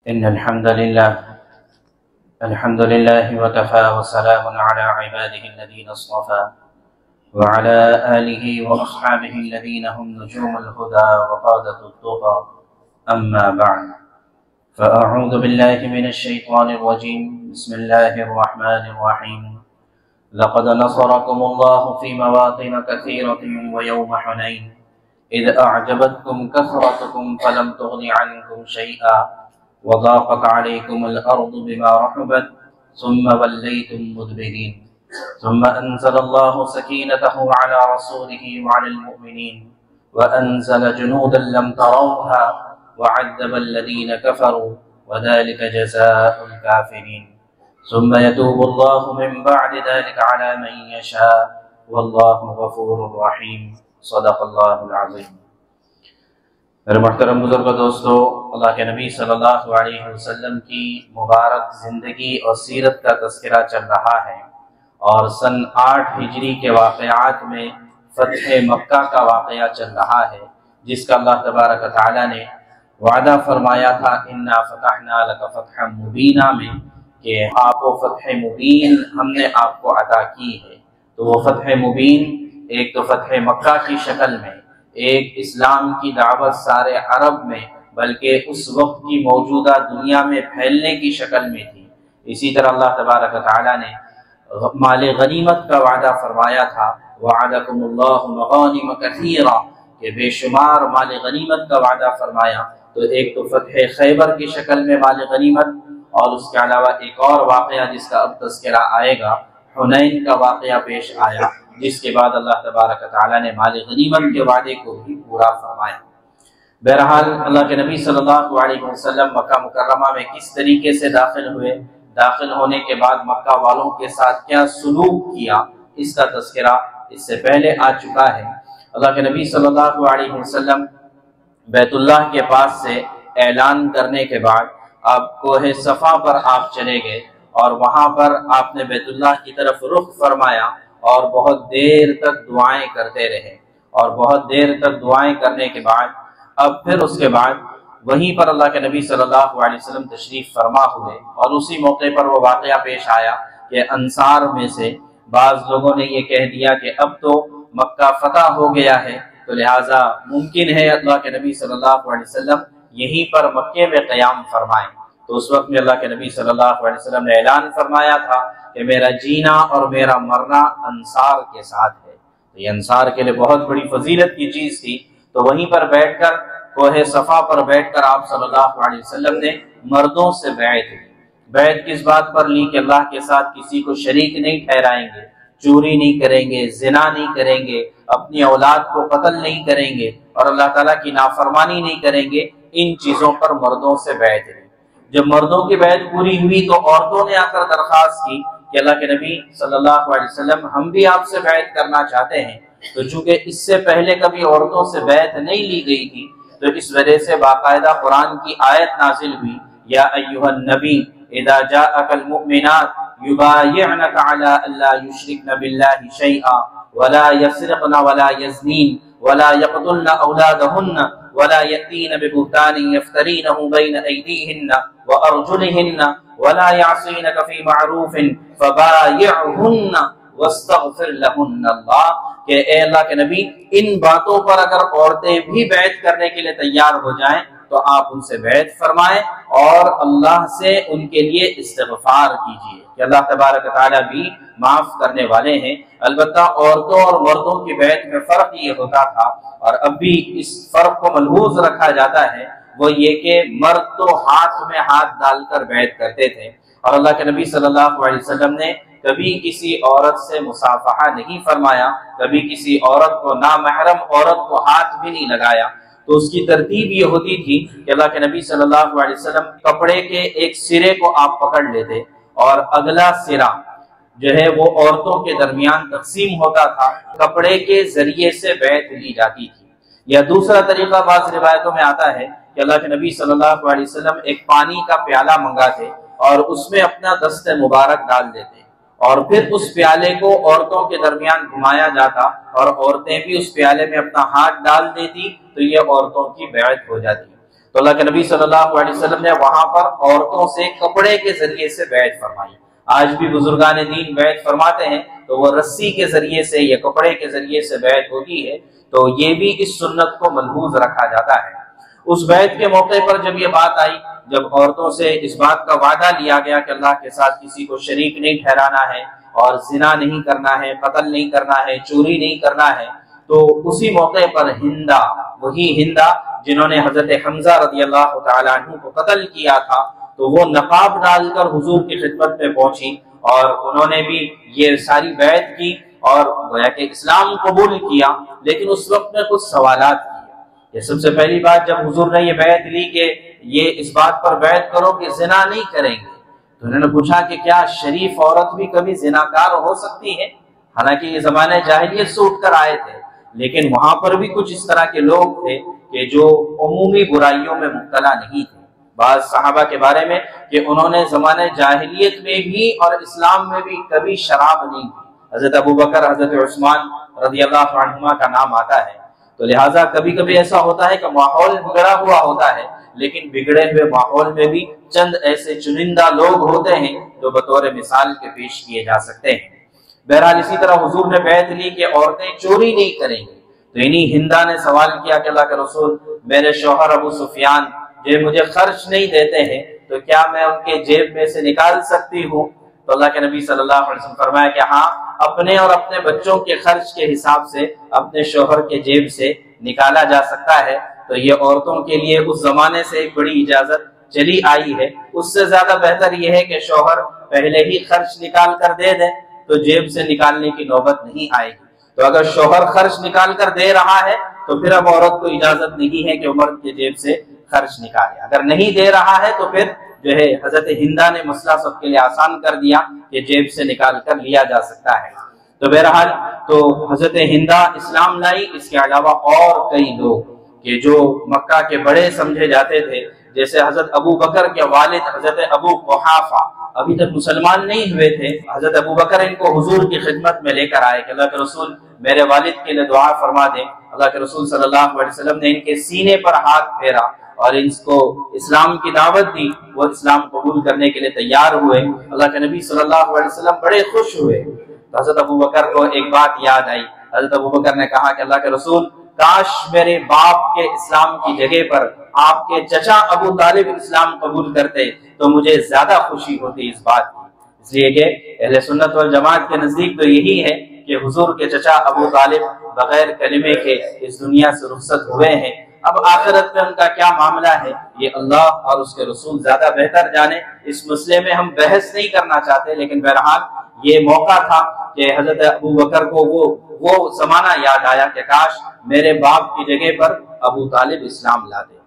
إن الحمد لله وكفى وسلام على عباده الذين اصطفى وعلى آله وأصحابه الذين هم نجوم الهدى وقادة التقى أما بعد فأعوذ بالله من الشيطان الرجيم بسم الله الرحمن الرحيم لقد نصركم الله في مواطن كثيرة ويوم حنين إذ أعجبتكم كثرتكم فلم تغن عنكم شيئا وضاقت عليكم الأرض بما رحبت ثم وليتم مدبرين ثم أنزل الله سكينته على رسوله وعلى المؤمنين وأنزل جنودا لم تروها وعذب الذين كفروا وذلك جزاء الكافرين ثم يتوب الله من بعد ذلك على من يشاء والله غفور رحيم صدق اللہ العظیم۔ میرے محترم بزرگ دوستو، اللہ کے نبی صلی اللہ علیہ وسلم کی مبارک زندگی اور سیرت کا تذکرہ چل رہا ہے، اور سن 8 ہجری کے واقعات میں فتح مکہ کا واقعہ چل رہا ہے، جس کا اللہ تبارک و تعالی نے وعدہ فرمایا تھا انا فتحنا لک فتحا مبینا میں کہ آپ کو فتح مبین ہم نے آپ کو عطا کی ہے۔ تو وہ فتح مبین ایک تو فتح مکہ کی شکل میں، ایک اسلام کی دعوت سارے عرب میں، بلکہ اس وقت کی موجودہ دنیا میں پھیلنے کی شکل میں تھی۔ اسی طرح اللہ تبارک و تعالی نے مال غنیمت کا وعدہ فرمایا تھا، وعدکم اللہ مغانم کثیرا، کہ بے شمار مال غنیمت کا وعدہ فرمایا۔ تو ایک تو فتح خیبر کی شکل میں مال غنیمت، اور اس کے علاوہ ایک اور واقعہ جس کا اب تذکرہ آئے گا، حنین کا واقعہ پیش آیا، جس کے بعد اللہ تبارک و تعالی نے مال غنیمت کے وعدے کو بھی پورا فرمایا۔ بہرحال اللہ کے نبی صلی اللہ علیہ وسلم مکہ مکرمہ میں کس طریقے سے داخل ہوئے، داخل ہونے کے بعد مکہ والوں کے ساتھ کیا سلوک کیا، اس کا تذکرہ اس سے پہلے آ چکا ہے۔ اللہ کے نبی صلی اللہ علیہ وسلم بیت اللہ کے پاس سے اعلان کرنے کے بعد آپ کوہ صفا پر آپ چلے گئے، اور وہاں پر آپ نے بیت اللہ کی طرف رخ فرمایا اور بہت دیر تک دعائیں کرتے رہے، اور بہت دیر تک دعائیں کرنے کے بعد اب پھر اس کے بعد وہیں پر اللہ کے نبی صلی اللہ علیہ وسلم تشریف فرما ہوئے، اور اسی موقع پر وہ واقعہ پیش آیا کہ انصار میں سے بعض لوگوں نے یہ کہہ دیا کہ اب تو مکہ فتح ہو گیا ہے، تو لہٰذا ممکن ہے اللہ کے نبی صلی اللہ علیہ وسلم یہیں پر مکے میں قیام فرمائیں۔ تو اس وقت میں اللہ کے نبی صلی اللہ علیہ وسلم نے اعلان فرمایا تھا کہ میرا جینا اور میرا مرنا انصار کے ساتھ ہے۔ تو یہ انصار کے لیے بہت بڑی فضیلت کی چیز تھی۔ تو وہیں پر بیٹھ کر کوہ صفا پر بیٹھ کر آپ صلی اللہ علیہ وسلم نے مردوں سے بیعت لی۔ بیعت کس بات پر لی کہ اللہ کے ساتھ کسی کو شریک نہیں ٹھہرائیں گے، چوری نہیں کریں گے، زنا نہیں کریں گے، اپنی اولاد کو قتل نہیں کریں گے، اور اللہ تعالیٰ کی نافرمانی نہیں کریں گے۔ ان چیزوں پر مردوں سے بیعت لی۔ جب مردوں کی بیعت پوری ہوئی تو عورتوں نے آ کر درخواست کی کہ اللہ کے نبی صلی اللہ علیہ وسلم ہم بھی آپ سے بیعت کرنا چاہتے ہیں۔ تو چونکہ اس سے پہلے کبھی عورتوں سے بیعت نہیں لی گئی تھی، تو اس وجہ سے باقاعدہ قرآن کی آیت نازل ہوئی، یا ایھا النبی اذا جاءک المؤمنات یبایعنک علی الا یشرکن باللہ شیئا ولا یسرقن ولا یزنین ولا یقتلن اولادہن ولا یأتین ببہتان یفترینہ بین ایدیہن وارجلہن ولا یعصینک فی معروف فبایعہن واستغفر لہن اللہ، کہ اے اللہ کے نبی ان باتوں پر اگر عورتیں بھی بیعت کرنے کے لیے تیار ہو جائیں تو آپ ان سے بیعت فرمائیں اور اللہ سے ان کے لیے استغفار کیجیے کہ اللہ تبارک تعالیٰ بھی معاف کرنے والے ہیں۔ البتہ عورتوں اور مردوں کی بیعت میں فرق یہ ہوتا تھا، اور اب بھی اس فرق کو ملحوظ رکھا جاتا ہے، وہ یہ کہ مرد تو ہاتھ میں ہاتھ ڈال کر بیعت کرتے تھے، اور اللہ کے نبی صلی اللہ علیہ وسلم نے کبھی کسی عورت سے مصافحہ نہیں فرمایا، کبھی کسی عورت کو، نامحرم عورت کو ہاتھ بھی نہیں لگایا۔ تو اس کی ترتیب یہ ہوتی تھی کہ اللہ کے نبی صلی اللہ علیہ وسلم کپڑے کے ایک سرے کو آپ پکڑ لیتے، اور اگلا سرا جو ہے وہ عورتوں کے درمیان تقسیم ہوتا تھا، کپڑے کے ذریعے سے بیعت لی جاتی تھی۔ یا دوسرا طریقہ بعض روایتوں میں آتا ہے کہ اللہ کے نبی صلی اللہ علیہ وسلم ایک پانی کا پیالہ منگاتے اور اس میں اپنا دست مبارک ڈال دیتے، اور پھر اس پیالے کو عورتوں کے درمیان گھمایا جاتا، اور عورتیں بھی اس پیالے میں اپنا ہاتھ ڈال دیتی، تو یہ عورتوں کی بیعت ہو جاتی۔ تو اللہ کے نبی صلی اللہ علیہ وسلم نے وہاں پر عورتوں سے کپڑے کے ذریعے سے بیعت فرمائی۔ آج بھی بزرگان دین بیعت فرماتے ہیں تو وہ رسی کے ذریعے سے یا کپڑے کے ذریعے سے بیعت ہوتی ہے، تو یہ بھی اس سنت کو ملحوظ رکھا جاتا ہے۔ اس بیعت کے موقع پر جب یہ بات آئی، جب عورتوں سے اس بات کا وعدہ لیا گیا کہ اللہ کے ساتھ کسی کو شریک نہیں ٹھہرانا ہے اور زنا نہیں کرنا ہے، قتل نہیں کرنا ہے، چوری نہیں کرنا ہے، تو اسی موقع پر ہندا، وہی ہندا جنہوں نے حضرت حمزہ رضی اللہ تعالیٰ عنہ کو قتل کیا تھا، تو وہ نقاب ڈال کر حضور کی خدمت میں پہنچی اور انہوں نے بھی یہ ساری بیعت کی اور گویا کہ اسلام قبول کیا، لیکن اس وقت میں کچھ سوالات کیے۔ یہ سب سے پہلی بات، جب حضور نے یہ بیعت لی کہ یہ اس بات پر بیعت کرو کہ زنا نہیں کریں گے، تو انہوں نے پوچھا کہ کیا شریف عورت بھی کبھی زناکار ہو سکتی ہے؟ حالانکہ یہ زمانہ جاہلیت سے اٹھ کر آئے تھے، لیکن وہاں پر بھی کچھ اس طرح کے لوگ تھے کہ جو عمومی برائیوں میں مبتلا نہیں تھے۔ بعض صحابہ کے بارے میں کہ انہوں نے زمانہ جاہلیت میں بھی اور اسلام میں بھی کبھی شراب نہیں پی۔ حضرت ابو بکر، حضرت عثمان رضی اللہ عنہما کا نام آتا ہے۔ تو لہٰذا کبھی کبھی ایسا ہوتا ہے کہ ماحول بگڑا ہوا ہوتا ہے، لیکن بگڑے ہوئے ماحول میں بھی چند ایسے چنندہ لوگ ہوتے ہیں جو بطور مثال کے پیش کیے جا سکتے ہیں۔ بہرحال اسی طرح حضور نے بیعت لی کہ عورتیں چوری نہیں کریں گی، تو انہی ہندا نے سوال کیا کہ اللہ کے رسول، میرے شوہر ابو سفیان جو مجھے خرچ نہیں دیتے ہیں، تو کیا میں ان کے جیب میں سے نکال سکتی ہوں؟ تو اللہ کے نبی صلی اللہ علیہ وسلم فرمایا کہ ہاں، اپنے اور اپنے بچوں کے خرچ کے حساب سے اپنے شوہر کے جیب سے نکالا جا سکتا ہے۔ تو یہ عورتوں کے لیے اس زمانے سے ایک بڑی اجازت چلی آئی ہے۔ اس سے زیادہ بہتر یہ ہے کہ شوہر پہلے ہی خرچ نکال کر دے دیں تو جیب سے نکالنے کی نوبت نہیں آئے گی۔ تو اگر شوہر خرچ نکال کر دے رہا ہے تو پھر اب عورت کو اجازت نہیں ہے کہ وہ مرد کے جیب سے خرچ نکالے۔ اگر نہیں دے رہا ہے تو پھر جو ہے حضرت ہندا نے مسئلہ سب کے لیے آسان کر دیا کہ جیب سے نکال کر لیا جا سکتا ہے۔ تو بہرحال تو حضرت ہندا اسلام لائی۔ اس کے علاوہ اور کئی لوگ کہ جو مکہ کے بڑے سمجھے جاتے تھے، جیسے حضرت ابو بکر کے والد حضرت ابو قحافہ ابھی تک مسلمان نہیں ہوئے تھے۔ حضرت ابو بکر ان کو حضور کی خدمت میں لے کر آئے کہ اللہ کے رسول میرے والد کے لیے دعا فرما دیں۔ اللہ کے رسول صلی اللہ علیہ وسلم نے ان کے سینے پر ہاتھ پھیرا اور ان کو اسلام کی دعوت دی۔ وہ اسلام قبول کرنے کے لیے تیار ہوئے۔ اللہ کے نبی صلی اللہ علیہ وسلم بڑے خوش ہوئے۔ تو حضرت ابو بکر کو ایک بات یاد آئی۔ حضرت ابو بکر نے کہا کہ اللہ کے رسول، کاش میرے باپ کے اسلام کی جگہ پر آپ کے چچا ابو طالب اسلام قبول کرتے تو مجھے زیادہ خوشی ہوتی اس بات کی۔ اس لیے کہ اہل سنت والجماعت کے نزدیک تو یہی ہے کہ حضور کے چچا ابو طالب بغیر کلمے کے اس دنیا سے رخصت ہوئے ہیں۔ اب آخرت میں ان کا کیا معاملہ ہے یہ اللہ اور اس کے رسول زیادہ بہتر جانے۔ اس مسئلے میں ہم بحث نہیں کرنا چاہتے، لیکن بہرحال یہ موقع تھا کہ حضرت ابو بکر کو وہ زمانہ یاد آیا کہ کاش میرے باپ کی جگہ پر ابو طالب اسلام لا دے۔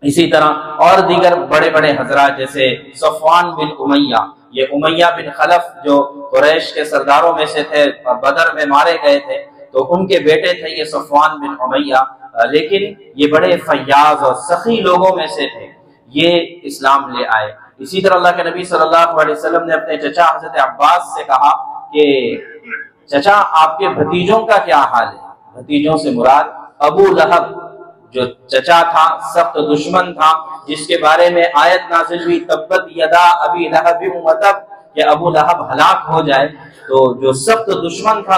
اسی طرح اور دیگر بڑے بڑے حضرات جیسے صفوان بن امیہ، یہ امیہ بن خلف جو قریش کے سرداروں میں سے تھے اور بدر میں مارے گئے تھے، تو ان کے بیٹے تھے یہ صفوان بن امیہ، لیکن یہ بڑے فیاض اور سخی لوگوں میں سے تھے، یہ اسلام لے آئے۔ اسی طرح اللہ کے نبی صلی اللہ علیہ وسلم نے اپنے چچا حضرت عباس سے کہا کہ چچا آپ کے بھتیجوں کا کیا حال ہے؟ بھتیجوں سے مراد ابو لہب جو چچا تھا، سخت دشمن تھا، جس کے بارے میں آیت نازل ہوئی تبت یدا ابی لہب وتب، کہ ابو لہب ہلاک ہو جائے۔ تو جو سخت دشمن تھا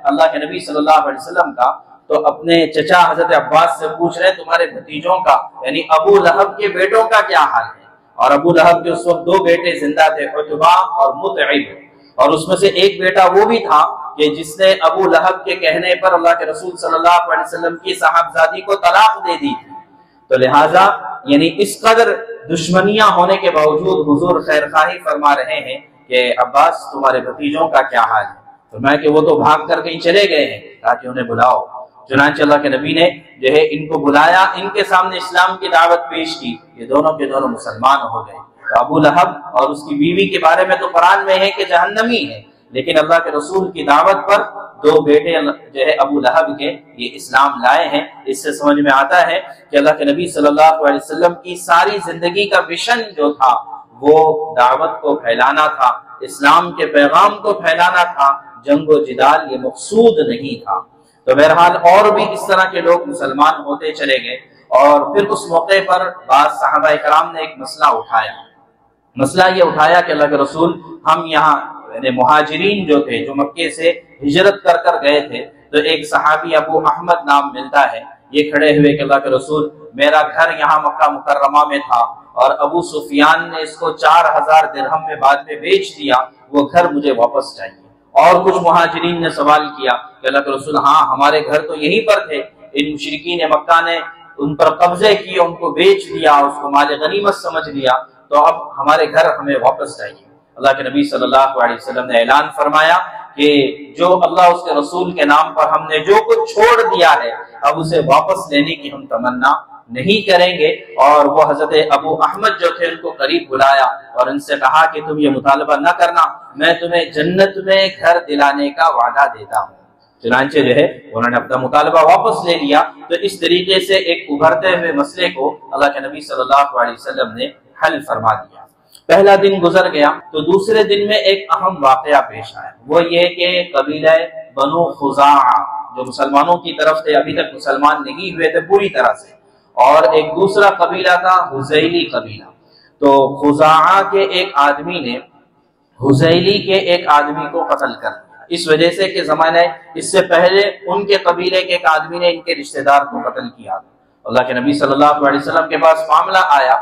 اللہ کے نبی صلی اللہ علیہ وسلم کا، تو اپنے چچا حضرت عباس سے پوچھ رہے تمہارے بھتیجوں کا یعنی ابو لہب کے بیٹوں کا کیا حال ہے؟ اور ابو لہب کے اس وقت دو بیٹے زندہ تھے، عتبہ اور مطعب، اور اس میں سے ایک بیٹا وہ بھی تھا کہ جس نے ابو لہب کے کہنے پر اللہ کے رسول صلی اللہ علیہ وسلم کی صاحبزادی کو طلاق دے دی تھی۔ تو لہٰذا یعنی اس قدر دشمنیاں ہونے کے باوجود حضور خیر خواہی فرما رہے ہیں کہ عباس تمہارے بھتیجوں کا کیا حال ہے؟ فرمایا کہ وہ تو بھاگ کر کہیں چلے گئے ہیں تاکہ انہیں بلاؤ۔ چنانچہ اللہ کے نبی نے جو ہے ان کو بلایا، ان کے سامنے اسلام کی دعوت پیش کی، یہ دونوں کے دونوں مسلمان ہو گئے۔ ابو لہب اور اس کی بیوی کے بارے میں تو قرآن میں ہے کہ جہنمی ہے، لیکن اللہ کے رسول کی دعوت پر دو بیٹے جو ہے ابو لہب کے یہ اسلام لائے ہیں۔ اس سے سمجھ میں آتا ہے کہ اللہ کے نبی صلی اللہ علیہ وسلم کی ساری زندگی کا مشن جو تھا وہ دعوت کو پھیلانا تھا، اسلام کے پیغام کو پھیلانا تھا، جنگ و جدال یہ مقصود نہیں تھا۔ تو بہرحال اور بھی اس طرح کے لوگ مسلمان ہوتے چلے گئے، اور پھر اس موقع پر بعض صحابہ کرام نے ایک مسئلہ اٹھایا۔ مسئلہ یہ اٹھایا کہ اللہ کے رسول ہم یہاں یعنی مہاجرین جو تھے جو مکے سے ہجرت کر کر گئے تھے، تو ایک صحابی ابو احمد نام ملتا ہے، یہ کھڑے ہوئے کہ اللہ کے رسول میرا گھر یہاں مکہ مکرمہ میں تھا اور ابو سفیان نے اس کو 4000 درہم میں بعد میں بیچ دیا، وہ گھر مجھے واپس چاہیے۔ اور کچھ مہاجرین نے سوال کیا کہ اللہ کے رسول ہاں ہمارے گھر تو یہیں پر تھے، ان مشرکین مکہ نے ان پر قبضے کیے، ان کو بیچ دیا، اس کو مال غنیمت سمجھ لیا، تو اب ہمارے گھر ہمیں واپس چاہیے۔ اللہ کے نبی صلی اللہ علیہ وسلم نے اعلان فرمایا کہ جو اللہ اس کے رسول کے نام پر ہم نے جو کچھ چھوڑ دیا ہے اب اسے واپس لینے کی ہم تمنا نہیں کریں گے۔ اور وہ حضرت ابو احمد جو تھے ان کو قریب بلایا اور ان سے کہا کہ تم یہ مطالبہ نہ کرنا، میں تمہیں جنت میں گھر دلانے کا وعدہ دیتا ہوں۔ چنانچہ جو ہے انہوں نے اپنا مطالبہ واپس لے لیا۔ تو اس طریقے سے ایک ابھرتے ہوئے مسئلے کو اللہ کے نبی صلی اللہ علیہ وسلم نے حل فرما دیا۔ پہلا دن گزر گیا تو دوسرے دن میں ایک اہم واقعہ پیش آیا، وہ یہ کہ قبیلہ بنو خزاعہ جو مسلمانوں کی طرف سے ابھی تک مسلمان نہیں ہوئے تھے پوری طرح سے، اور ایک دوسرا قبیلہ تھا حذیلی قبیلہ۔ تو خزاعہ کے ایک آدمی نے حذیلی کے ایک آدمی کو قتل کر دیا، اس وجہ سے کہ زمانہ اس سے پہلے ان کے قبیلے کے ایک آدمی نے ان کے رشتہ دار کو قتل کیا۔ اللہ کے نبی صلی اللہ علیہ وسلم کے پاس معاملہ آیا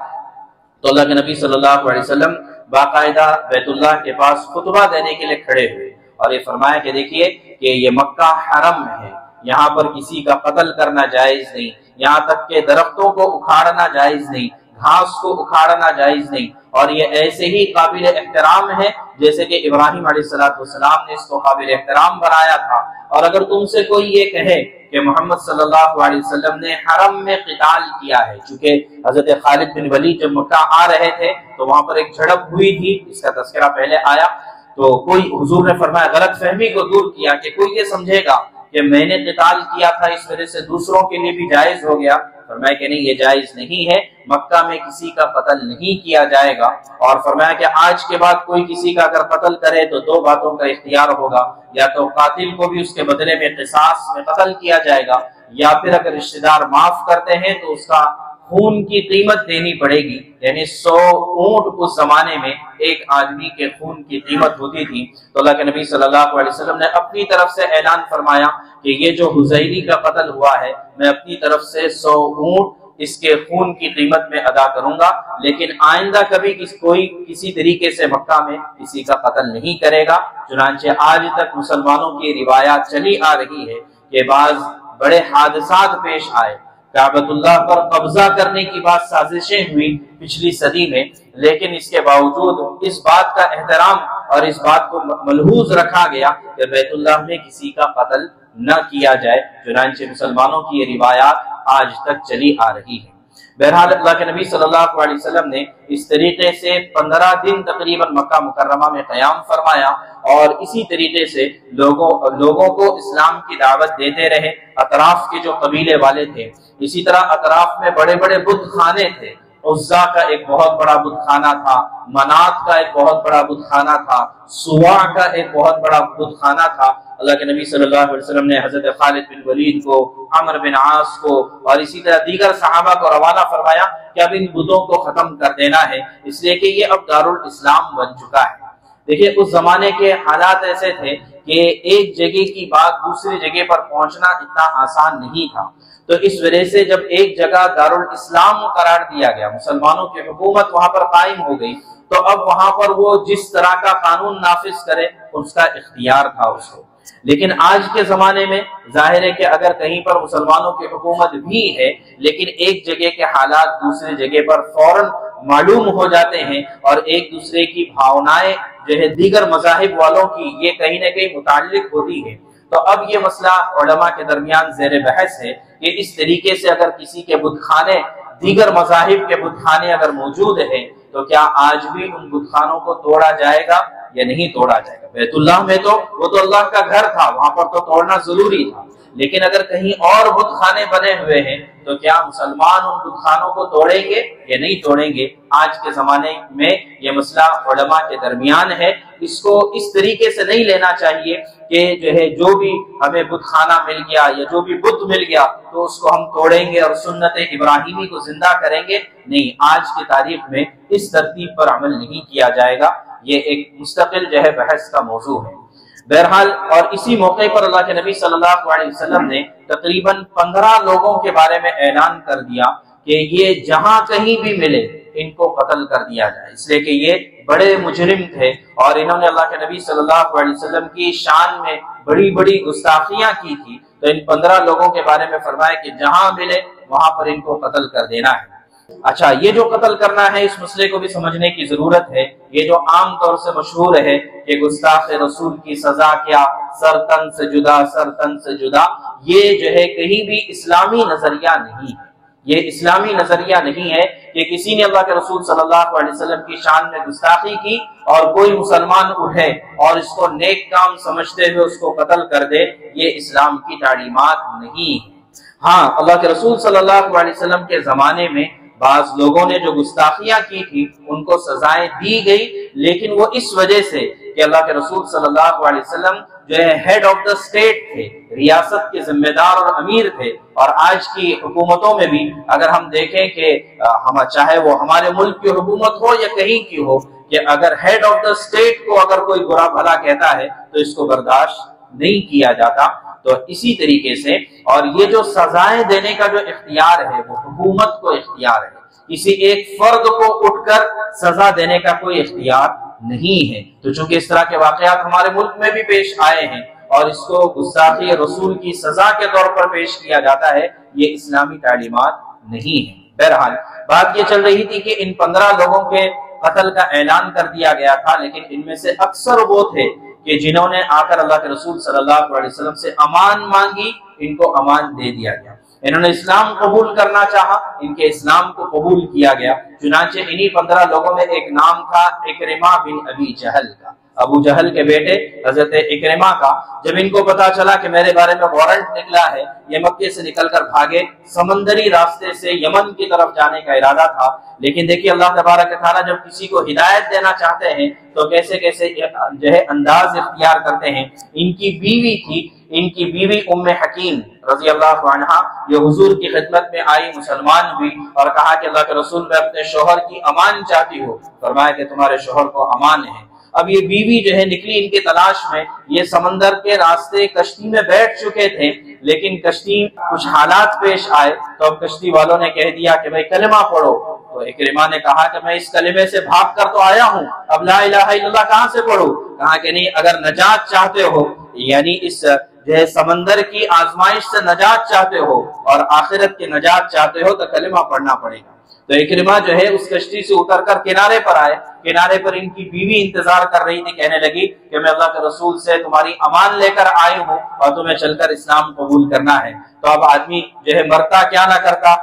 تو اللہ کے نبی صلی اللہ علیہ وسلم باقاعدہ بیت اللہ کے پاس خطبہ دینے کے لیے کھڑے ہوئے اور یہ فرمایا کہ دیکھیے کہ یہ مکہ حرم ہے، یہاں پر کسی کا قتل کرنا جائز نہیں، یہاں تک کہ درختوں کو اکھاڑنا جائز نہیں، گھاس کو اکھاڑنا جائز نہیں، اور یہ ایسے ہی قابل احترام ہے جیسے کہ ابراہیم علیہ السلام نے اس کو قابل احترام بنایا تھا۔ اور اگر تم سے کوئی یہ کہے کہ محمد صلی اللہ علیہ وسلم نے حرم میں قتال کیا ہے، چونکہ حضرت خالد بن ولید جب مکہ آ رہے تھے تو وہاں پر ایک جھڑپ ہوئی تھی، اس کا تذکرہ پہلے آیا، تو کوئی حضور نے فرمایا غلط فہمی کو دور کیا کہ کوئی یہ سمجھے گا کہ میں نے قتال کیا تھا اس وجہ سے دوسروں کے لیے بھی جائز ہو گیا۔ فرمایا کہ نہیں، یہ جائز نہیں ہے، مکہ میں کسی کا قتل نہیں کیا جائے گا۔ اور فرمایا کہ آج کے بعد کوئی کسی کا اگر قتل کرے تو دو باتوں کا اختیار ہوگا، یا تو قاتل کو بھی اس کے بدلے میں قصاص میں قتل کیا جائے گا، یا پھر اگر رشتہ دار معاف کرتے ہیں تو اس کا خون کی قیمت دینی پڑے گی، یعنی 100 اونٹ اس زمانے میں ایک آدمی کے خون کی قیمت ہوتی تھی۔ تو اللہ کے نبی صلی اللہ علیہ وسلم نے اپنی طرف سے اعلان فرمایا کہ یہ جو حذیلی کا قتل ہوا ہے میں اپنی طرف سے 100 اونٹ اس کے خون کی قیمت میں ادا کروں گا، لیکن آئندہ کبھی کوئی کسی طریقے سے مکہ میں کسی کا قتل نہیں کرے گا۔ چنانچہ آج تک مسلمانوں کی روایات چلی آ رہی ہے کہ بعض بڑے حادثات پیش آئے، کعبۃ اللہ پر قبضہ کرنے کی بات سازشیں ہوئی پچھلی صدی میں، لیکن اس کے باوجود اس بات کا احترام اور اس بات کو ملحوظ رکھا گیا کہ بیت اللہ میں کسی کا قتل نہ کیا جائے۔ چنانچہ مسلمانوں کی یہ روایات آج تک چلی آ رہی ہے۔ بہرحال اللہ کے نبی صلی اللہ علیہ وسلم نے اس طریقے سے 15 دن تقریباً مکہ مکرمہ میں قیام فرمایا اور اسی طریقے سے لوگوں کو اسلام کی دعوت دیتے رہے۔ اطراف کے جو قبیلے والے تھے، اسی طرح اطراف میں بڑے بڑے بت خانے تھے، عزا کا ایک بہت بڑا بت خانہ تھا، منات کا ایک بہت بڑا بت خانہ تھا، سوا کا ایک بہت بڑا بت خانہ تھا۔ اللہ کے نبی صلی اللہ علیہ وسلم نے حضرت خالد بن ولید کو، عمر بن عاص کو اور اسی طرح دیگر صحابہ کو روانہ فرمایا کہ اب ان بتوں کو ختم کر دینا ہے، اس لیے کہ یہ اب دارالاسلام بن چکا ہے۔ دیکھیے اس زمانے کے حالات ایسے تھے کہ ایک جگہ کی بات دوسری جگہ پر پہنچنا اتنا آسان نہیں تھا، تو اس وجہ سے جب ایک جگہ دارالاسلام قرار دیا گیا، مسلمانوں کی حکومت وہاں پر قائم ہو گئی، تو اب وہاں پر وہ جس طرح کا قانون نافذ کرے اس کا اختیار تھا اس کو۔ لیکن آج کے زمانے میں ظاہر ہے کہ اگر کہیں پر مسلمانوں کی حکومت بھی ہے لیکن ایک جگہ کے حالات دوسری جگہ پر فوراً معلوم ہو جاتے ہیں اور ایک دوسرے کی بھاونائیں جو ہے دیگر مذاہب والوں کی یہ کہیں نہ کہیں متعلق ہوتی ہے، تو اب یہ مسئلہ علماء کے درمیان زیر بحث ہے کہ اس طریقے سے اگر کسی کے بت خانے دیگر مذاہب کے بت خانے اگر موجود ہیں تو کیا آج بھی ان بت خانوں کو توڑا جائے گا یا نہیں توڑا جائے گا؟ بیت اللہ میں تو وہ تو اللہ کا گھر تھا، وہاں پر تو توڑنا ضروری تھا، لیکن اگر کہیں اور بت خانے بنے ہوئے ہیں تو کیا مسلمان ان بت خانوں کو توڑیں گے یا نہیں توڑیں گے؟ آج کے زمانے میں یہ مسئلہ علماء کے درمیان ہے۔ اس کو اس طریقے سے نہیں لینا چاہیے کہ جو بھی ہمیں بت خانہ مل گیا یا جو بھی بت مل گیا تو اس کو ہم توڑیں گے اور سنت ابراہیمی کو زندہ کریں گے۔ نہیں، آج کی تاریخ میں اس ترتیب پر عمل نہیں کیا جائے گا، یہ ایک مستقل بحث کا موضوع ہے۔ بہرحال، اور اسی موقع پر اللہ کے نبی صلی اللہ علیہ وسلم نے تقریباً 15 لوگوں کے بارے میں اعلان کر دیا کہ یہ جہاں کہیں بھی ملے ان کو قتل کر دیا جائے، اس لیے کہ یہ بڑے مجرم تھے اور انہوں نے اللہ کے نبی صلی اللہ علیہ وسلم کی شان میں بڑی بڑی گستاخیاں کی تھی۔ تو ان 15 لوگوں کے بارے میں فرمایا کہ جہاں ملے وہاں پر ان کو قتل کر دینا ہے۔ اچھا، یہ جو قتل کرنا ہے اس مسئلے کو بھی سمجھنے کی ضرورت ہے۔ یہ جو عام طور سے مشہور ہے کہ گستاخ رسول کی سزا کیا، سر تن سے جدا، سر تن سے جدا، یہ کہیں بھی اسلامی نظریہ نہیں ہے۔ یہ اسلامی نظریہ نہیں ہے کہ کسی نے اللہ کے رسول صلی اللہ علیہ وسلم کی شان میں گستاخی کی اور کوئی مسلمان اٹھے اور اس کو نیک کام سمجھتے ہوئے اس کو قتل کر دے۔ یہ اسلام کی تعلیمات نہیں ہے۔ ہاں، اللہ کے رسول صلی اللہ علیہ وسلم کے زمانے میں بعض لوگوں نے جو گستاخیاں کی تھی ان کو سزائیں دی گئی، لیکن وہ اس وجہ سے کہ اللہ کے رسول صلی اللہ علیہ وسلم ہیڈ آف دا اسٹیٹ تھے، ریاست کے ذمہ دار اور امیر تھے۔ اور آج کی حکومتوں میں بھی اگر ہم دیکھیں کہ چاہے وہ ہمارے ملک کی حکومت ہو یا کہیں کی ہو، کہ اگر ہیڈ آف دا اسٹیٹ کو اگر کوئی برا بھلا کہتا ہے تو اس کو برداشت نہیں کیا جاتا۔ تو اسی طریقے سے، اور یہ جو سزائیں دینے کا جو اختیار ہے وہ حکومت کو اختیار ہے، کسی ایک فرد کو اٹھ کر سزا دینے کا کوئی اختیار نہیں ہے۔ تو چونکہ اس طرح کے واقعات ہمارے ملک میں بھی پیش آئے ہیں اور اس کو گستاخی رسول کی سزا کے طور پر پیش کیا جاتا ہے، یہ اسلامی تعلیمات نہیں ہے۔ بہرحال بات یہ چل رہی تھی کہ ان 15 لوگوں کے قتل کا اعلان کر دیا گیا تھا، لیکن ان میں سے اکثر وہ تھے کہ جنہوں نے آ کر اللہ کے رسول صلی اللہ علیہ وسلم سے امان مانگی، ان کو امان دے دیا گیا۔ انہوں نے اسلام قبول کرنا چاہا، ان کے اسلام کو قبول کیا گیا۔ چنانچہ انہی 15 لوگوں میں ایک نام تھا اکرمہ بن ابی جہل کا، ابو جہل کے بیٹے حضرت اکرمہ کا۔ جب ان کو پتا چلا کہ میرے بارے میں وارنٹ نکلا ہے، یہ مکے سے نکل کر بھاگے، سمندری راستے سے یمن کی طرف جانے کا ارادہ تھا۔ لیکن دیکھیے اللہ تبارک تعالیٰ جب کسی کو ہدایت دینا چاہتے ہیں تو کیسے انداز اختیار کرتے ہیں۔ ان کی بیوی تھی، ان کی بیوی ام حکیم رضی اللہ عنہا، یہ حضور کی خدمت میں آئی، مسلمان ہوئی اور کہا کہ اللہ کے رسول میں اپنے شوہر کی امان چاہتی ہوں۔ فرمایا کہ تمہارے شوہر کو امان ہے۔ اب یہ بیوی نکلی ان کی تلاش میں، یہ سمندر کے راستے کشتی میں بیٹھ چکے تھے، لیکن کشتی کچھ حالات پیش آئے تو اب کشتی والوں نے کہہ دیا کہ بھائی کلمہ پڑھو۔ تو اکرمہ نے کہا کہ میں اس کلمے سے بھاگ کر تو آیا ہوں، اب لا الہ الا اللہ کہاں سے پڑھوں؟ کہا کہ نہیں، اگر نجات چاہتے ہو، یعنی اس سمندر کی آزمائش سے نجات چاہتے ہو اور آخرت کی نجات چاہتے ہو تو کلمہ پڑھنا پڑے گا۔ تو اکرمہ اس کشتی سے اتر کر کنارے پر آئے۔ کنارے پر ان کی بیوی انتظار کر رہی تھی، کہنے لگی کہ میں اللہ کے رسول سے تمہاری امان لے کر آئی ہوں اور تمہیں چل کر اسلام قبول کرنا ہے۔ تو اب آدمی مرتا کیا نہ کرتا،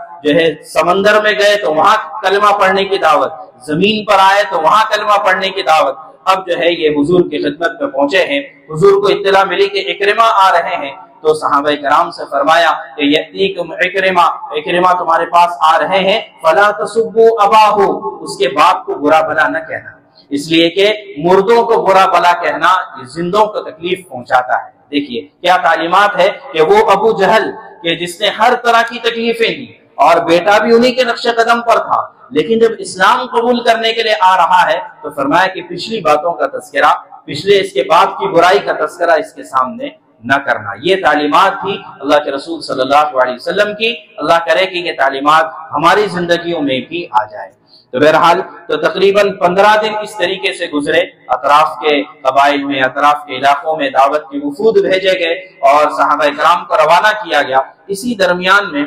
سمندر میں گئے تو وہاں کلمہ پڑھنے کی دعوت، زمین پر آئے تو وہاں کلمہ پڑھنے کی دعوت۔ اب یہ حضور کی خدمت میں پہنچے ہیں، حضور کو اطلاع ملی کہ اکرمہ آ رہے ہیں، تو صحابہ کرام سے فرمایا کہ یأتیکم اکرمہ، اکرمہ تمہارے پاس آ رہے ہیں، فلا تسبوا اباہ، اس کے باپ کو برا بلا نہ کہنا، اس لیے کہ مردوں کو برا بلا کہنا زندوں کو تکلیف پہنچاتا ہے۔ دیکھیے کیا تعلیمات ہے کہ وہ ابو جہل کہ جس نے ہر طرح کی تکلیفیں دی اور بیٹا بھی انہی کے نقش قدم پر تھا، لیکن جب اسلام قبول کرنے کے لیے آ رہا ہے تو فرمایا کہ پچھلی باتوں کا تذکرہ، پچھلے اس کے باپ کی برائی کا تذکرہ اس کے سامنے نہ کرنا۔ یہ تعلیمات تھی اللہ کے رسول صلی اللہ علیہ وسلم کی۔ اللہ کرے کہ یہ تعلیمات ہماری زندگیوں میں بھی آ جائے۔ تو بہرحال تو تقریباً 15 دن اس طریقے سے گزرے، اطراف کے قبائل میں، اطراف کے علاقوں میں دعوت کی وفود بھیجے گئے اور صحابہ کرام کو روانہ کیا گیا۔ اسی درمیان میں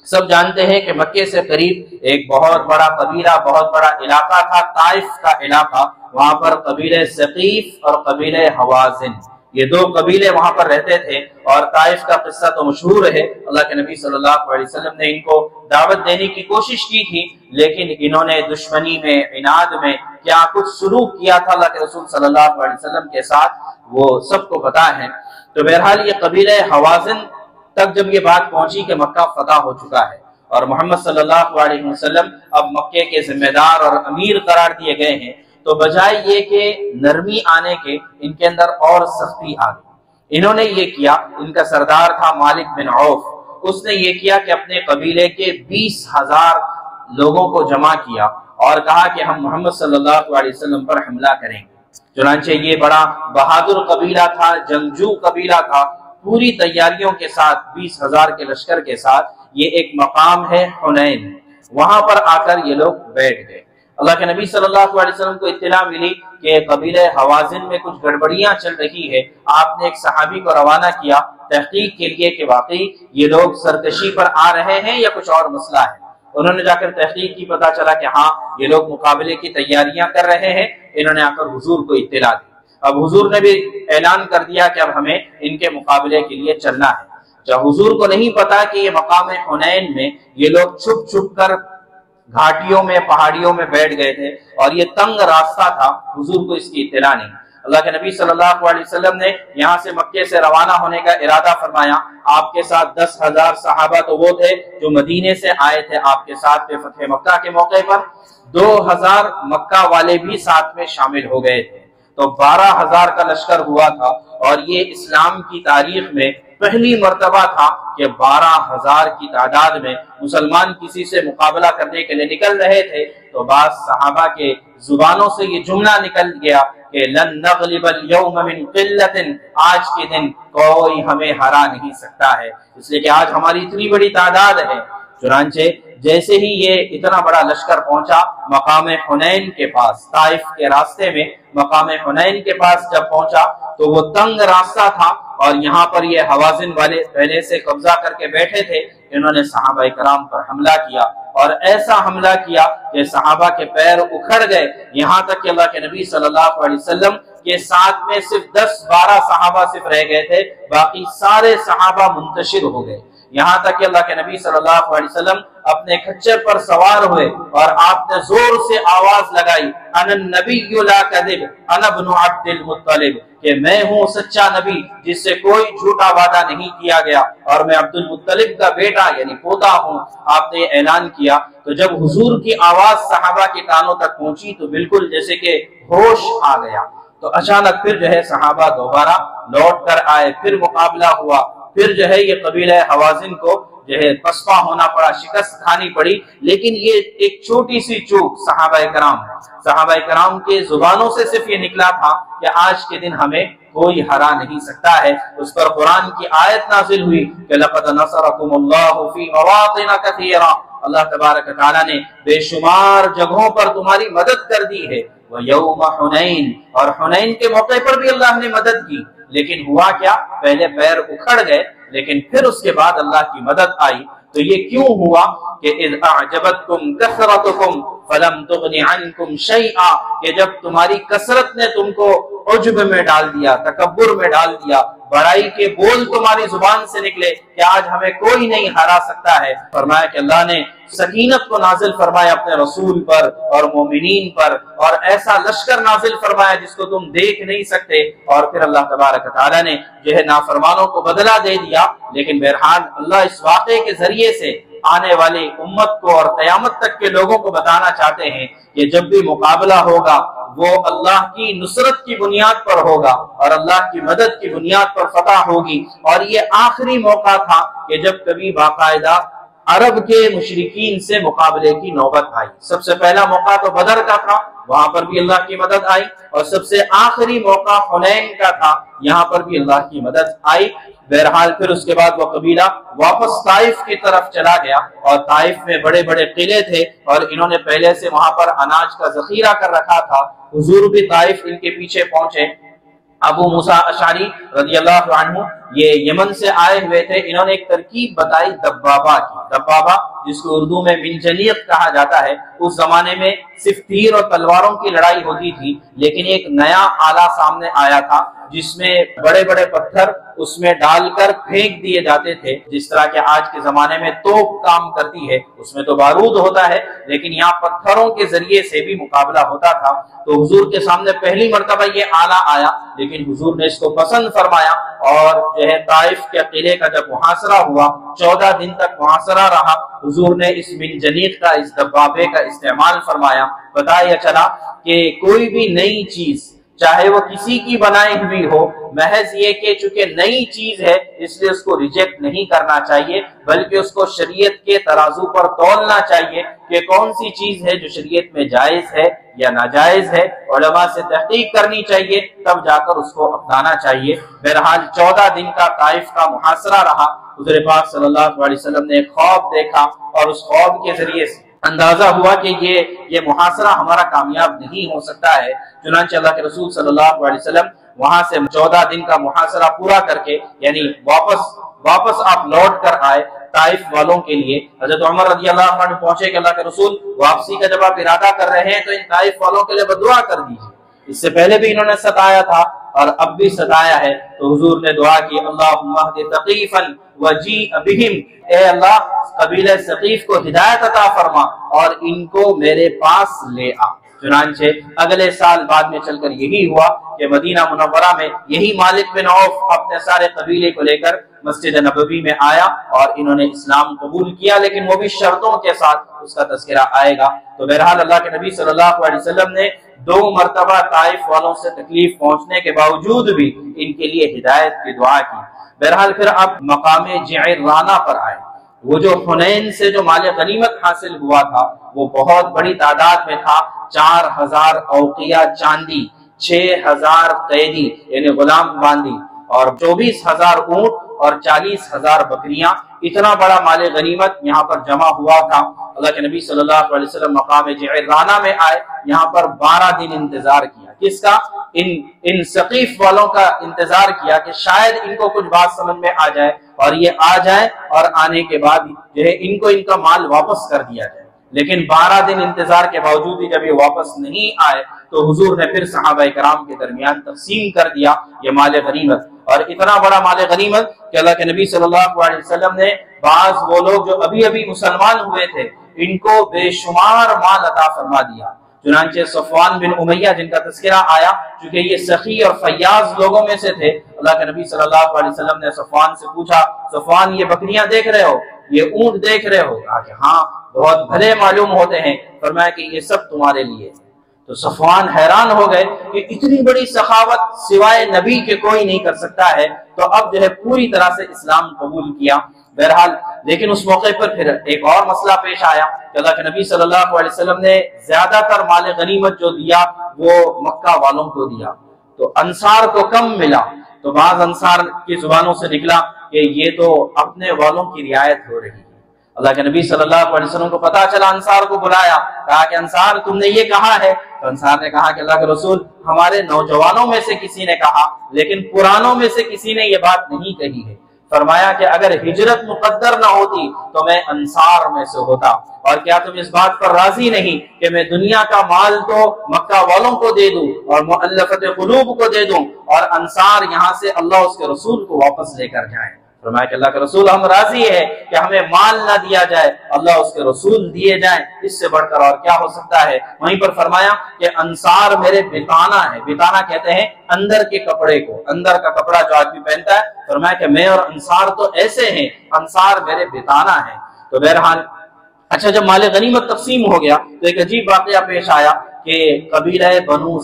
سب جانتے ہیں کہ مکے سے قریب ایک بہت بڑا قبیلہ، بہت بڑا علاقہ تھا، طائف کا علاقہ۔ وہاں پر قبیلہ ثقیف اور قبیلہ حوازن، یہ دو قبیلے وہاں پر رہتے تھے۔ اور طائف کا قصہ تو مشہور ہے، اللہ کے نبی صلی اللہ علیہ وسلم نے ان کو دعوت دینے کی کوشش کی تھی، لیکن انہوں نے دشمنی میں، عناد میں کیا کچھ سلوک کیا تھا اللہ کے رسول صلی اللہ علیہ وسلم کے ساتھ، وہ سب کو پتا ہے۔ تو بہرحال یہ قبیلہ حوازن تک جب یہ بات پہنچی کہ مکہ فتح ہو چکا ہے اور محمد صلی اللہ علیہ وسلم اب مکے کے ذمہ دار اور امیر قرار دیے گئے ہیں، تو بجائے یہ کہ نرمی آنے کے ان کے اندر اور سختی آ گئی۔ انہوں نے یہ کیا، ان کا سردار تھا مالک بن عوف، اس نے یہ کیا کہ اپنے قبیلے کے 20,000 لوگوں کو جمع کیا اور کہا کہ ہم محمد صلی اللہ علیہ وسلم پر حملہ کریں گے۔ چنانچہ یہ بڑا بہادر قبیلہ تھا، جنگجو قبیلہ تھا، پوری تیاریوں کے ساتھ 20,000 کے لشکر کے ساتھ یہ ایک مقام ہے حنین، وہاں پر آ کر یہ لوگ بیٹھ گئے۔ اللہ کے نبی صلی اللہ علیہ وسلم کو اطلاع ملی کہ قبیلہ حوازن میں کچھ گڑبڑیاں چل رہی ہے۔ آپ نے ایک صحابی کو روانہ کیا تحقیق کے لیے کہ واقعی یہ لوگ سرکشی پر آ رہے ہیں یا کچھ اور مسئلہ ہے۔ انہوں نے جا کر تحقیق کی، پتا چلا کہ ہاں یہ لوگ مقابلے کی تیاریاں کر رہے ہیں۔ انہوں نے آ کر حضور کو اطلاع دی۔ اب حضور نے بھی اعلان کر دیا کہ اب ہمیں ان کے مقابلے کے لیے چلنا ہے۔ جب حضور کو نہیں پتا کہ یہ مقام حنین میں یہ لوگ چھپ چھپ کر گھاٹیوں میں پہاڑیوں میں بیٹھ گئے تھے اور یہ تنگ راستہ تھا، حضور کو اس کی اطلاع نہیں۔ اللہ کے نبی صلی اللہ علیہ وسلم نے یہاں سے مکے سے روانہ ہونے کا ارادہ فرمایا۔ آپ کے ساتھ 10,000 صحابہ تو وہ تھے جو مدینے سے آئے تھے آپ کے ساتھ فتح مکہ کے موقع پر، 2,000 مکہ والے بھی ساتھ میں شامل ہو گئے تھے، تو 12,000 کا لشکر ہوا تھا۔ اور یہ اسلام کی تاریخ میں پہلی مرتبہ تھا کہ 12,000 کی تعداد میں مسلمان کسی سے مقابلہ کرنے کے لیے نکل رہے تھے، تو بعض صحابہ کے زبانوں سے یہ جملہ نکل گیا کہ لن نغلب اليوم من قلت، آج کے دن کوئی ہمیں ہرا نہیں سکتا ہے، اس لیے کہ آج ہماری اتنی بڑی تعداد ہے۔ چنانچہ جیسے ہی یہ اتنا بڑا لشکر پہنچا مقام حنین کے پاس، طائف کے راستے میں مقام حنین کے پاس جب پہنچا تو وہ تنگ راستہ تھا اور یہاں پر یہ حوازن والے پہلے سے قبضہ کر کے بیٹھے تھے۔ انہوں نے صحابہ کرام پر حملہ کیا اور ایسا حملہ کیا کہ صحابہ کے پیر اکھڑ گئے، یہاں تک کہ اللہ کے نبی صلی اللہ علیہ وسلم کے ساتھ میں صرف 10-12 صحابہ صرف رہ گئے تھے، باقی سارے صحابہ منتشر ہو گئے۔ یہاں تک کہ اللہ کے نبی صلی اللہ علیہ وسلم اپنے کھچر پر سوار ہوئے اور آپ نے زور سے آواز لگائی، انا النبی لا کذب انا ابن عبد المطلب، کہ میں ہوں سچا نبی جس سے کوئی جھوٹا وعدہ نہیں کیا گیا اور میں عبد المطلب کا بیٹا یعنی پوتا ہوں۔ آپ نے اعلان کیا تو جب حضور کی آواز صحابہ کے کانوں تک پہنچی تو بالکل جیسے کہ ہوش آ گیا، تو اچانک پھر جو ہے صحابہ دوبارہ لوٹ کر آئے، پھر مقابلہ ہوا، پھر جو ہے یہ قبیلہ حوازن کو جو ہے پسپا ہونا پڑا، شکست کھانی پڑی۔ لیکن یہ ایک چھوٹی سی چوک صحابہ کرام کے زبانوں سے صرف یہ نکلا تھا کہ آج کے دن ہمیں کوئی ہرا نہیں سکتا ہے۔ اس پر قرآن کی آیت نازل ہوئی کہ لقد نصرکم اللہ فی مواطن کثیرہ، اللہ تبارک تعالیٰ نے بے شمار جگہوں پر تمہاری مدد کر دی ہے، ویوم حنین، اور حنین کے موقع پر بھی اللہ نے مدد کی۔ لیکن ہوا کیا، پہلے پیر اکھڑ گئے لیکن پھر اس کے بعد اللہ کی مدد آئی۔ تو یہ کیوں ہوا کہ اذ اعجبتکم کثرتکم فلم تغن عنکم شیئا، کہ جب تمہاری کثرت نے تم کو عجب میں ڈال دیا، تکبر میں ڈال دیا، بڑائی کے بول تمہاری زبان سے نکلے کہ آج ہمیں کوئی نہیں ہرا سکتا ہے۔ فرمایا کہ اللہ نے سکینت کو نازل فرمایا اپنے رسول پر اور مومنین پر، اور ایسا لشکر نازل فرمایا جس کو تم دیکھ نہیں سکتے، اور پھر اللہ تبارک تعالیٰ نے جو ہے نافرمانوں کو بدلہ دے دیا۔ لیکن بہرحال اللہ اس واقعے کے ذریعے سے آنے والی امت کو اور قیامت تک کے لوگوں کو بتانا چاہتے ہیں کہ جب بھی مقابلہ ہوگا وہ اللہ کی نصرت کی بنیاد پر ہوگا اور اللہ کی مدد کی بنیاد پر فتح ہوگی۔ اور یہ آخری موقع تھا کہ جب کبھی باقاعدہ عرب کے مشرکین سے مقابلے کی نوبت آئی۔ سب سے پہلا موقع تو بدر کا تھا، وہاں پر بھی اللہ کی مدد آئی، اور سب سے آخری موقع حنین کا تھا، یہاں پر بھی اللہ کی مدد آئی۔ بہرحال پھر اس کے بعد وہ قبیلہ واپس طائف کی طرف چلا گیا، اور طائف میں بڑے بڑے قلعے تھے اور انہوں نے پہلے سے وہاں پر اناج کا ذخیرہ کر رکھا تھا۔ حضور بھی طائف ان کے پیچھے پہنچے۔ ابو موسیٰ اشعری رضی اللہ عنہ یہ یمن سے آئے ہوئے تھے، انہوں نے ایک ترکیب بتائی دبابہ کی۔ دبابہ جس کو اردو میں منجنیق کہا جاتا ہے۔ اس زمانے میں صرف تیر اور تلواروں کی لڑائی ہوتی تھی، لیکن ایک نیا آلہ سامنے آیا تھا جس میں بڑے بڑے پتھر اس میں ڈال کر پھینک دیے جاتے تھے، جس طرح کہ آج کے زمانے میں توپ کام کرتی ہے، اس میں تو بارود ہوتا ہے لیکن یہاں پتھروں کے ذریعے سے بھی مقابلہ ہوتا تھا۔ تو حضور کے سامنے پہلی مرتبہ یہ آلہ آیا، لیکن حضور نے اس کو پسند فرمایا اور جو ہے طائف کے قلعے کا جب محاصرہ ہوا، 14 دن تک محاصرہ رہا، حضور نے اس منجنیق کا، اس دبابے کا استعمال فرمایا۔ بتایا چلا کہ کوئی بھی نئی چیز چاہے وہ کسی کی بنائی ہوئی ہو، محض یہ کہ چونکہ نئی چیز ہے اس لیے اس کو ریجیکٹ نہیں کرنا چاہیے، بلکہ اس کو شریعت کے ترازو پر تولنا چاہیے کہ کون سی چیز ہے جو شریعت میں جائز ہے یا ناجائز ہے، علماء سے تحقیق کرنی چاہیے، تب جا کر اس کو اپنانا چاہیے۔ بہرحال 14 دن کا طائف کا محاصرہ رہا۔ حضور پاک صلی اللہ علیہ وسلم نے ایک خواب دیکھا اور اس خواب کے ذریعے سے اندازہ ہوا کہ یہ محاصرہ ہمارا کامیاب نہیں ہو سکتا ہے۔ چنانچہ اللہ کے رسول صلی اللہ علیہ وسلم وہاں سے 14 دن کا محاصرہ پورا کر کے یعنی واپس آپ لوٹ کر آئے طائف والوں کے لیے۔ حضرت عمر رضی اللہ عنہ پہنچے کہ اللہ کے رسول واپسی کا جب آپ ارادہ کر رہے ہیں تو ان طائف والوں کے لیے بدعا کر دیجیے، اس سے پہلے بھی انہوں نے ستایا تھا اور اب بھی ستایا ہے۔ تو حضور نے دعا کی، اللہم اہد ثقیفا وجیء بہم، اے اللہ قبیلہ ثقیف کو ہدایت عطا فرما اور ان کو میرے پاس لے آ۔ چنانچہ اگلے سال بعد میں چل کر یہی ہوا کہ مدینہ منورہ میں یہی مالک بن عوف اپنے سارے قبیلے کو لے کر مسجد نبوی میں آیا اور انہوں نے اسلام قبول کیا، لیکن وہ بھی شرطوں کے ساتھ، اس کا تذکرہ آئے گا۔ تو بہرحال اللہ کے نبی صلی اللہ علیہ وسلم نے 2 مرتبہ طائف والوں سے تکلیف پہنچنے کے باوجود بھی ان کے لیے ہدایت کی دعا کی۔ بہرحال پھر اب مقام جعرانہ پر آئے۔ وہ جو حنین سے جو مال غنیمت حاصل ہوا تھا وہ بہت بڑی تعداد میں تھا، 4000 اوقیہ چاندی، 6000 قیدی یعنی غلام باندی اور 24000 اونٹ اور 40000 بکریاں، اتنا بڑا مال غنیمت یہاں پر جمع ہوا تھا۔ اللہ کے نبی صلی اللہ علیہ وسلم مقام جعرانہ میں آئے، یہاں پر 12 دن انتظار کیا۔ کس کا؟ ان ثقیف والوں کا انتظار کیا کہ شاید ان کو کچھ بات سمجھ میں آ جائے اور یہ آ جائے اور آنے کے بعد جو ہے ان کو ان کا مال واپس کر دیا جائے۔ لیکن 12 دن انتظار کے باوجود ہی جب یہ واپس نہیں آئے تو حضور نے پھر صحابہ کرام کے درمیان تقسیم کر دیا یہ مال غنیمت، اور اتنا بڑا مال غنیمت کہ اللہ کے نبی صلی اللہ علیہ وسلم نے بعض وہ لوگ جو ابھی مسلمان ہوئے تھے ان کو بے شمار مال عطا فرما دیا۔ چنانچہ صفوان بن امیہ جن کا تذکرہ آیا، چونکہ یہ سخی اور فیاض لوگوں میں سے تھے، اللہ کے نبی صلی اللہ علیہ وسلم نے صفوان سے پوچھا، صفوان یہ بکریاں دیکھ رہے ہو، یہ اونٹ دیکھ رہے ہو؟ کہا کہ ہاں بہت بھلے معلوم ہوتے ہیں۔ فرمایا کہ یہ سب تمہارے لیے۔ تو صفوان حیران ہو گئے کہ اتنی بڑی سخاوت سوائے نبی کے کوئی نہیں کر سکتا ہے، تو اب جو ہے پوری طرح سے اسلام قبول کیا۔ بہرحال لیکن اس موقع پر پھر ایک اور مسئلہ پیش آیا کہ اللہ کے نبی صلی اللہ علیہ وسلم نے زیادہ تر مال غنیمت جو دیا وہ مکہ والوں کو دیا، تو انصار کو کم ملا۔ تو بعض انصار کی زبانوں سے نکلا کہ یہ تو اپنے والوں کی رعایت ہو رہی ہے۔ اللہ کے نبی صلی اللہ علیہ وسلم کو پتا چلا، انصار کو بلایا، کہا کہ انصار تم نے یہ کہا ہے؟ تو انصار نے کہا کہ اللہ کے رسول ہمارے نوجوانوں میں سے کسی نے کہا، لیکن پرانوں میں سے کسی نے یہ بات نہیں کہی ہے۔ فرمایا کہ اگر ہجرت مقدر نہ ہوتی تو میں انصار میں سے ہوتا، اور کیا تم اس بات پر راضی نہیں کہ میں دنیا کا مال تو مکہ والوں کو دے دوں اور مؤلفت قلوب کو دے دوں اور انصار یہاں سے اللہ اس کے رسول کو واپس لے کر جائیں؟ فرمایا کہ اللہ کے رسول ہم راضی ہے کہ ہمیں مال نہ دیا جائے، اللہ اس کے رسول دیے جائیں، اس سے بڑھ کر اور کیا ہو سکتا ہے۔ وہیں پر فرمایا کہ انصار میرے بتانہ ہے، بتانہ کہتے ہیں اندر کے کپڑے کو، اندر کا کپڑا جو آدمی پہنتا ہے۔ فرمایا کہ میں اور انصار تو ایسے ہیں، انصار میرے بتانہ ہیں۔ تو بہرحال اچھا جب مال غنیمت تقسیم ہو گیا تو ایک عجیب واقعہ پیش آیا کہ قبیلہ بنو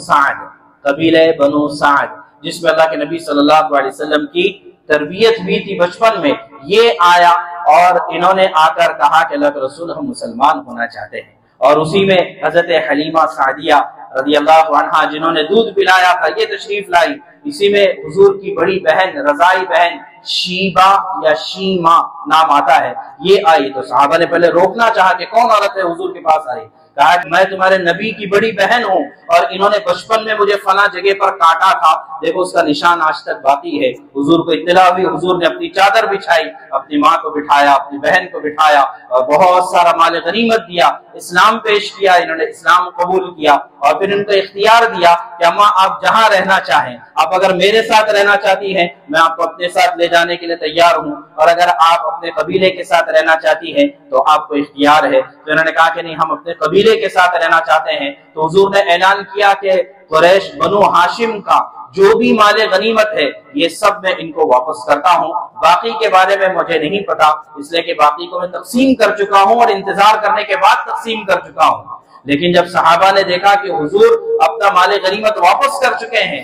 سعد جس میں اللہ کے نبی صلی اللہ علیہ وسلم کی تربیت ہوئی تھی بچپن میں، یہ آیا اور انہوں نے آ کر کہا کہ اللہ کے رسول ہم مسلمان ہونا چاہتے ہیں، اور اسی میں حضرت حلیمہ سعدیہ رضی اللہ عنہا جنہوں نے دودھ پلایا تھا یہ تشریف لائی، اسی میں حضور کی بڑی بہن رضائی بہن شیبہ یا شیما نام آتا ہے، یہ آئی۔ تو صحابہ نے پہلے روکنا چاہا کہ کون عورت ہے حضور کے پاس آئی، کہا کہ میں تمہارے نبی کی بڑی بہن ہوں اور انہوں نے بچپن میں مجھے فلاں جگہ پر کاٹا تھا، دیکھو اس کا نشان آج تک باقی ہے۔ حضور کو اطلاع ہوئی، حضور نے اپنی چادر بچھائی، اپنی ماں کو بٹھایا، اپنی بہن کو بٹھایا اور بہت سارا مال غنیمت دیا، اسلام پیش کیا، انہوں نے اسلام قبول کیا اور پھر ان کو اختیار دیا کہ اماں آپ جہاں رہنا چاہیں، آپ اگر میرے ساتھ رہنا چاہتی ہیں میں آپ کو اپنے ساتھ لے جانے کے لیے تیار ہوں، اور اگر آپ اپنے قبیلے کے ساتھ رہنا چاہتی ہیں تو آپ کو اختیار ہے۔ تو انہوں نے کہا کہ نہیں، ہم اپنے قبیلے کے ساتھ رہنا چاہتے ہیں۔ تو حضور نے اعلان کیا کہ قریش بنو ہاشم کا جو بھی مال غنیمت ہے یہ سب میں ان کو واپس کرتا ہوں، باقی کے بارے میں مجھے نہیں پتا، اس لیے کہ باقی کو میں تقسیم کر چکا ہوں اور انتظار کرنے کے بعد تقسیم کر چکا ہوں۔ لیکن جب صحابہ نے دیکھا کہ حضور اپنا مال غنیمت واپس کر چکے ہیں،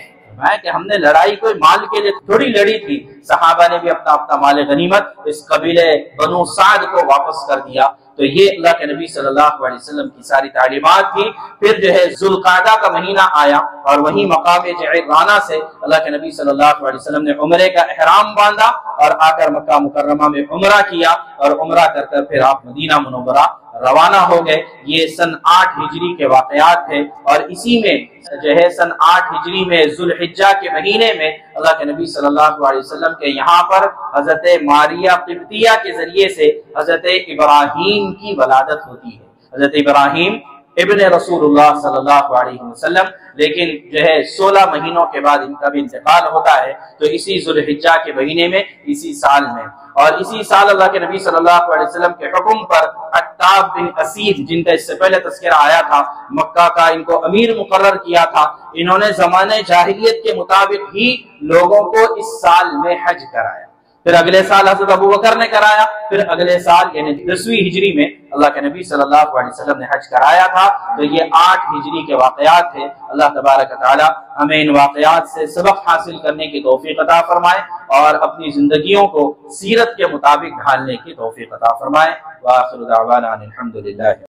کہ ہم نے لڑائی کوئی مال کے لیے تھوڑی لڑی تھی، صحابہ نے بھی اپنا مال غنیمت اس قبیلے بنو سعد کو واپس کر دیا۔ تو یہ اللہ کے نبی صلی اللہ علیہ وسلم کی ساری تعلیمات تھی۔ پھر جو ہے ذوالقعدہ کا مہینہ آیا اور وہی مقام جعرانہ سے اللہ کے نبی صلی اللہ علیہ وسلم نے عمرے کا احرام باندھا اور آ کر مکہ مکرمہ میں عمرہ کیا، اور عمرہ کر کر پھر آپ مدینہ منورہ روانہ ہو گئے۔ یہ سن 8 ہجری کے واقعات تھے، اور اسی میں جو ہے سن 8 ہجری میں ذوالحجہ کے مہینے میں اللہ کے نبی صلی اللہ علیہ وسلم کے یہاں پر حضرت ماریہ قبطیہ کے ذریعے سے حضرت ابراہیم کی ولادت ہوتی ہے، حضرت ابراہیم ابن رسول اللہ صلی اللہ علیہ وسلم۔ لیکن جو ہے 16 مہینوں کے بعد ان کا بھی انتقال ہوتا ہے، تو اسی ذوالحجہ کے مہینے میں، اسی سال میں، اور اسی سال اللہ کے نبی صلی اللہ علیہ وسلم کے حکم پر عتاب بن اسید، جن کا اس سے پہلے تذکرہ آیا تھا، مکہ کا ان کو امیر مقرر کیا تھا، انہوں نے زمانے جاہلیت کے مطابق ہی لوگوں کو اس سال میں حج کرایا۔ پھر اگلے سال حضرت ابوبکر نے کرایا، پھر اگلے سال یعنی 10ویں ہجری میں اللہ کے نبی صلی اللہ علیہ وسلم نے حج کرایا تھا۔ تو یہ 8 ہجری کے واقعات تھے۔ اللہ تبارک و تعالی ہمیں ان واقعات سے سبق حاصل کرنے کی توفیق عطا فرمائے اور اپنی زندگیوں کو سیرت کے مطابق ڈھالنے کی توفیق عطا فرمائے۔ وآخر دعوانا الحمدللہ۔